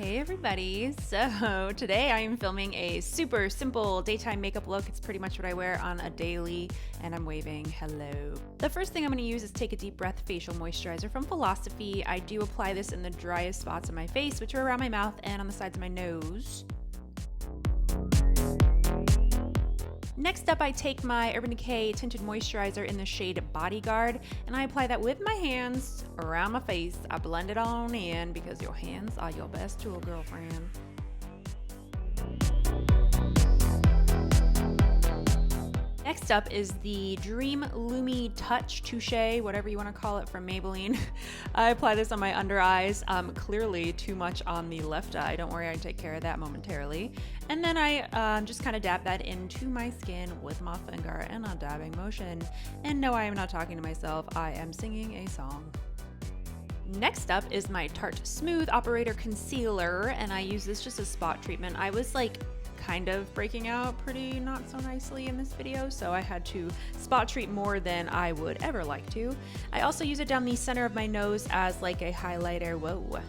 Hey everybody, so today I am filming a super simple daytime makeup look. It's pretty much what I wear on a daily, and I'm waving hello. The first thing I'm going to use is Take a Deep Breath Facial Moisturizer from Philosophy. I do apply this in the driest spots of my face, which are around my mouth and on the sides of my nose. Next up, I take my Urban Decay Tinted Moisturizer in the shade Bodyguard, and I apply that with my hands around my face. I blend it on in because your hands are your best tool, girlfriend. Next up is the Dream Lumi Touch Touche, whatever you want to call it, from Maybelline. I apply this on my under eyes, clearly too much on the left eye. Don't worry, I take care of that momentarily. And then I just kind of dab that into my skin with my finger in a dabbing motion. And no, I am not talking to myself, I am singing a song. Next up is my Tarte Smooth Operator Concealer, and I use this just as spot treatment. I was like kind of breaking out pretty not so nicely in this video, so I had to spot treat more than I would ever like to. I also use it down the center of my nose as like a highlighter, whoa,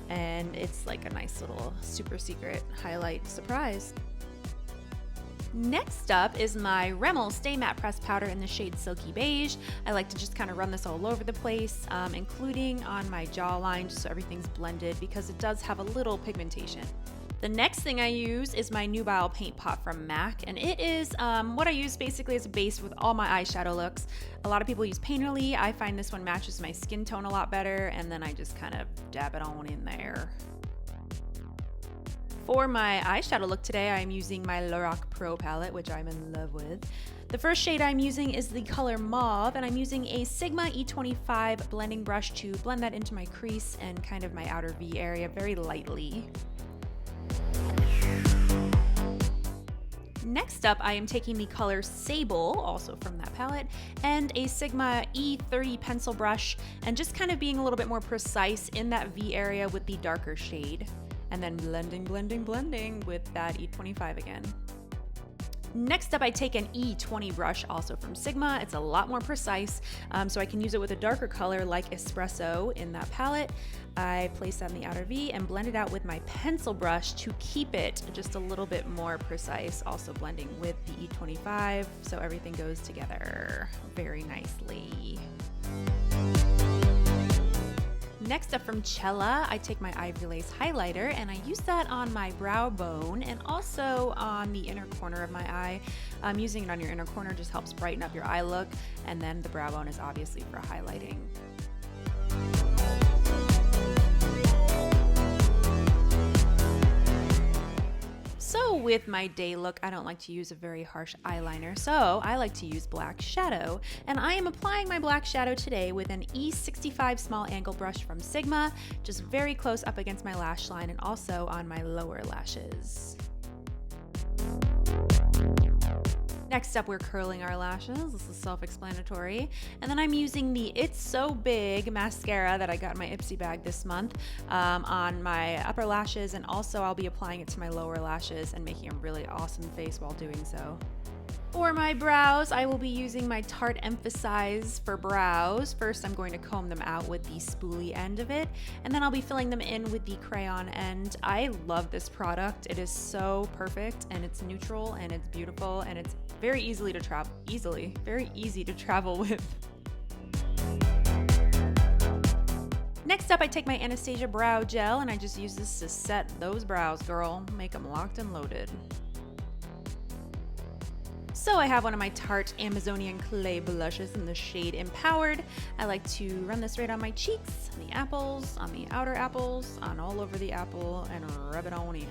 and it's like a nice little super secret highlight surprise. Next up is my Rimmel Stay Matte Pressed Powder in the shade Silky Beige. I like to just kind of run this all over the place, including on my jawline, just so everything's blended because it does have a little pigmentation. The next thing I use is my Nubile Paint Pot from MAC, and it is what I use basically as a base with all my eyeshadow looks. A lot of people use Painterly. I find this one matches my skin tone a lot better, and then I just kind of dab it on in there. For my eyeshadow look today, I'm using my Lorac Pro palette, which I'm in love with. The first shade I'm using is the color Mauve, and I'm using a Sigma E25 blending brush to blend that into my crease and kind of my outer V area very lightly. Next up, I am taking the color Sable, also from that palette, and a Sigma E30 pencil brush, and just kind of being a little bit more precise in that V area with the darker shade. And then blending with that E25 again. Next up, I take an E20 brush, also from Sigma. It's a lot more precise, so I can use it with a darker color like Espresso in that palette. I place that in the outer V and blend it out with my pencil brush to keep it just a little bit more precise, also blending with the E25, so everything goes together very nicely. Next up from Cella, I take my Ivory Lace highlighter and I use that on my brow bone and also on the inner corner of my eye. Using it on your inner corner just helps brighten up your eye look, and then the brow bone is obviously for highlighting. So with my day look, I don't like to use a very harsh eyeliner, so I like to use black shadow. And I am applying my black shadow today with an E65 small angle brush from Sigma, just very close up against my lash line and also on my lower lashes. Next up, we're curling our lashes. This is self-explanatory. And then I'm using the It's So Big mascara that I got in my Ipsy bag this month on my upper lashes, and also I'll be applying it to my lower lashes and making a really awesome face while doing so. For my brows, I will be using my Tarte Emphasize for brows. First, I'm going to comb them out with the spoolie end of it, and then I'll be filling them in with the crayon end. I love this product. It is so perfect, and it's neutral, and it's beautiful, and it's very very easy to travel with. Next up, I take my Anastasia Brow Gel, and I just use this to set those brows, girl. Make them locked and loaded. So I have one of my Tarte Amazonian Clay blushes in the shade Empowered. I like to run this right on my cheeks, on the apples, on the outer apples, on all over the apple, and rub it on in.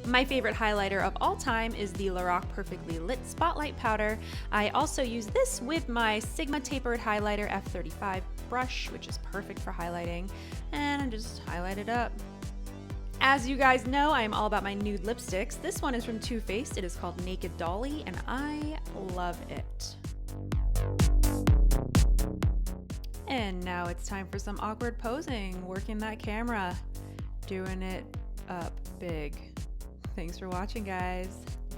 My favorite highlighter of all time is the Lorac Perfectly Lit Spotlight Powder. I also use this with my Sigma Tapered Highlighter F35 brush, which is perfect for highlighting, and I just highlight it up. As you guys know, I am all about my nude lipsticks. This one is from Too Faced. It is called Naked Dolly, and I love it. And now it's time for some awkward posing, working that camera, doing it up big. Thanks for watching, guys.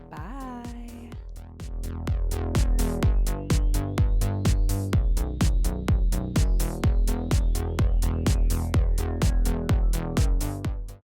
Bye.